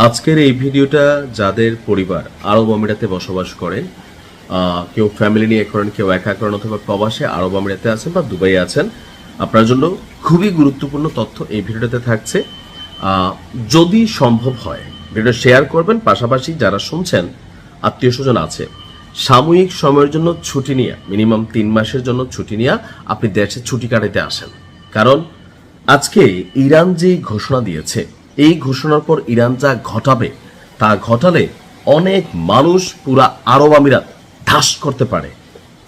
আজকের এই ভিডিওটা যাদের পরিবার আরব আমিরাতে বসবাস করে, কেউ ফ্যামিলি নিয়ে করেন, কেউ একা করেন, অথবা প্রবাসে আরব আমিরাতে আছেন বা দুবাই আছেন, আপনার জন্য খুবই গুরুত্বপূর্ণ তথ্য এই ভিডিওটাতে থাকছে। যদি সম্ভব হয় ভিডিওটা শেয়ার করবেন, পাশাপাশি যারা শুনছেন আত্মীয় স্বজন আছে, সাময়িক সময়ের জন্য ছুটি নিয়ে, মিনিমাম 3 মাসের জন্য ছুটি নিয়ে আপনি দেশে ছুটি কাটাতে আসেন। কারণ আজকে ইরান যে ঘোষণা দিয়েছে, এই ঘোষণার পর ইরান যা ঘটাবে, তা ঘটালে অনেক মানুষ পুরা আরব আমিরাত ধ্বংস করতে পারে,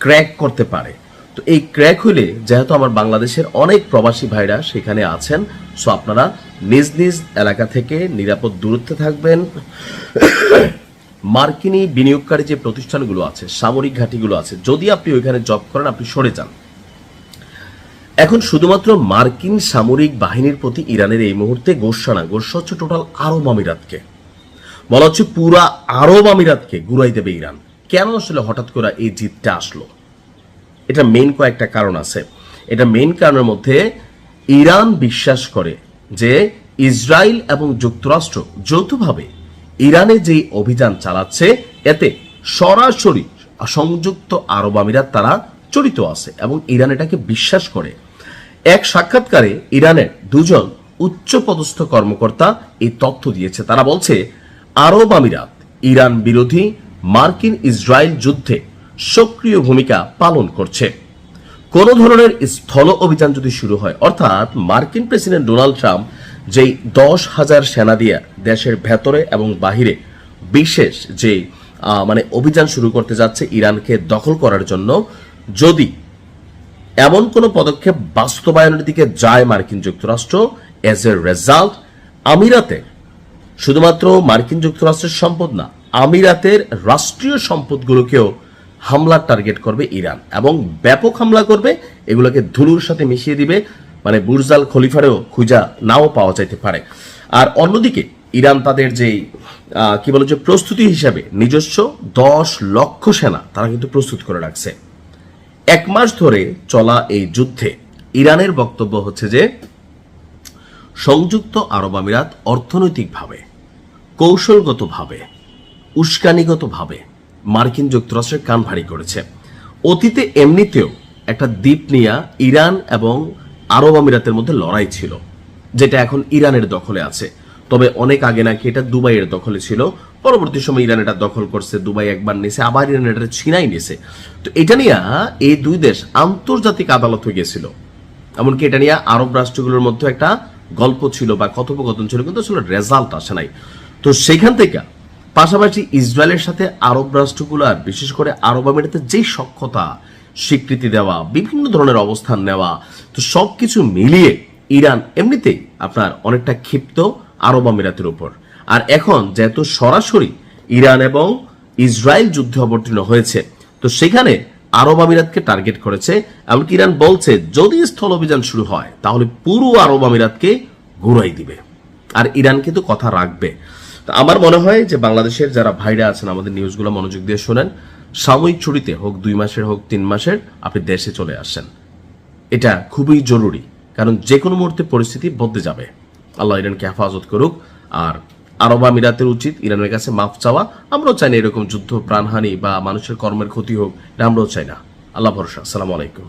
ক্র্যাক করতে পারে। তো এই ক্র্যাক হইলে, যেহেতু আমার বাংলাদেশের অনেক প্রবাসী ভাইরা সেখানে আছেন, সো আপনারা নিজ নিজ এলাকা থেকে নিরাপদ দূরত্বে থাকবেন। মার্কিনী বিনিয়োগকারী যে প্রতিষ্ঠানগুলো আছে, সামরিক ঘাঁটিগুলো আছে, যদি আপনি ওইখানে জব করেন, আপনি সরে যান। এখন শুধুমাত্র মার্কিন সামরিক বাহিনীর প্রতি ইরানের এই মুহূর্তে গোস্বা হচ্ছে টোটাল আরব আমিরাতকে, বলা হচ্ছে পুরা আরব আমিরাতকে গুড়াই দেবে ইরান। কেন আসলে হঠাৎ করে এই জিতটা আসলো? এটা মেইন কয়েকটা কারণ আছে। এটা মেইন কারণের মধ্যে ইরান বিশ্বাস করে যে ইসরায়েল এবং যুক্তরাষ্ট্র যৌথভাবে ইরানে যে অভিযান চালাচ্ছে, এতে সরাসরি সংযুক্ত আরব আমিরাত তারা জড়িত আছে এবং ইরান এটাকে বিশ্বাস করে। এক সাক্ষাৎকারে ইরানের 2জন উচ্চপদস্থ কর্মকর্তা এই তথ্য দিয়েছে। তারা বলছে আরব আমিরাত ইরান বিরোধী মার্কিন ইসরায়েল যুদ্ধে সক্রিয় ভূমিকা পালন করছে। কোন ধরনের স্থল অভিযান যদি শুরু হয়, অর্থাৎ মার্কিন প্রেসিডেন্ট ডোনাল্ড ট্রাম্প যেই 10,000 সেনা দিয়ে দেশের ভেতরে এবং বাহিরে বিশেষ যে অভিযান শুরু করতে যাচ্ছে ইরানকে দখল করার জন্য, যদি এমন কোনো পদক্ষেপ বাস্তবায়নের দিকে যায় মার্কিন যুক্তরাষ্ট্র, এজ এ রেজাল্ট আমিরাতের, শুধুমাত্র মার্কিন যুক্তরাষ্ট্রের সম্পদ না, আমিরাতের রাষ্ট্রীয় সম্পদগুলোকেও হামলার টার্গেট করবে ইরান এবং ব্যাপক হামলা করবে। এগুলোকে ধুলোর সাথে মিশিয়ে দিবে, বুর্জ আল খলিফারেও খুঁজা নাও পাওয়া যাইতে পারে। আর অন্যদিকে ইরান তাদের যে প্রস্তুতি হিসাবে নিজস্ব 10 লক্ষ সেনা তারা কিন্তু প্রস্তুত করে রাখছে। 1 মাস ধরে চলা এই যুদ্ধে ইরানের বক্তব্য হচ্ছে যে সংযুক্ত আরব আমিরাত অর্থনৈতিকভাবে, কৌশলগতভাবে, উস্কানিগতভাবে মার্কিন যুক্তরাষ্ট্রের কান ভারী করেছে। অতীতে এমনিতেও একটা দ্বীপ নিয়ে ইরান এবং আরব আমিরাতের মধ্যে লড়াই ছিল, যেটা এখন ইরানের দখলে আছে। তবে অনেক আগে নাকি এটা দুবাইয়ের দখলে ছিল, পরবর্তী সময় ইরান এটা দখল করছে, দুবাই একবার নিছে, আবার ইরান এটা ছিনাই নিছে। তো এটা নিয়ে এই 2 দেশ আন্তর্জাতিক আদালত হয়ে গেছিল। এমনকি এটা নিয়ে আরব রাষ্ট্রগুলোর মধ্যে একটা গল্প ছিল বা কথোপকথন ছিল, কিন্তু আসলে রেজাল্ট আসে নাই। তো সেখান থেকে পাশাপাশি ইসরায়েলের সাথে আরব রাষ্ট্রগুলো, আর বিশেষ করে আরব আমিরাতের যেই সখ্যতা, স্বীকৃতি দেওয়া, বিভিন্ন ধরনের অবস্থান নেওয়া, তো সবকিছু মিলিয়ে ইরান এমনিতেই আপনার অনেকটা ক্ষিপ্ত আরব আমিরাতের উপর। আর এখন যেহেতু সরাসরি ইরান এবং ইসরায়েল যুদ্ধে অবতীর্ণ হয়েছে, তো সেখানে আরব আমিরাতকে টার্গেট করেছে। এমনকি ইরান বলছে যদি স্থল অভিযান শুরু হয় তাহলে পুরো আরব আমিরাতকে ঘুরাই দিবে, আর ইরান কিন্তু কথা রাখবে। তো আমার মনে হয় যে বাংলাদেশের যারা ভাইরা আছেন, আমাদের নিউজগুলো মনোযোগ দিয়ে শোনেন। সাময়িক ছুটিতে হোক, 2 মাসের হোক, 3 মাসের, আপনি দেশে চলে আসেন। এটা খুবই জরুরি, কারণ যে কোনো মুহূর্তে পরিস্থিতি বদলে যাবে। আল্লাহ ইরানকে হেফাজত করুক। আর আরব আমিরাতের উচিত ইরানের কাছে মাফ চাওয়া। আমরাও চাই না এরকম যুদ্ধ, প্রাণহানি বা মানুষের কর্মের ক্ষতি হোক, এটা আমরাও চাই না। আল্লাহ ভরসা। আসসালামু আলাইকুম।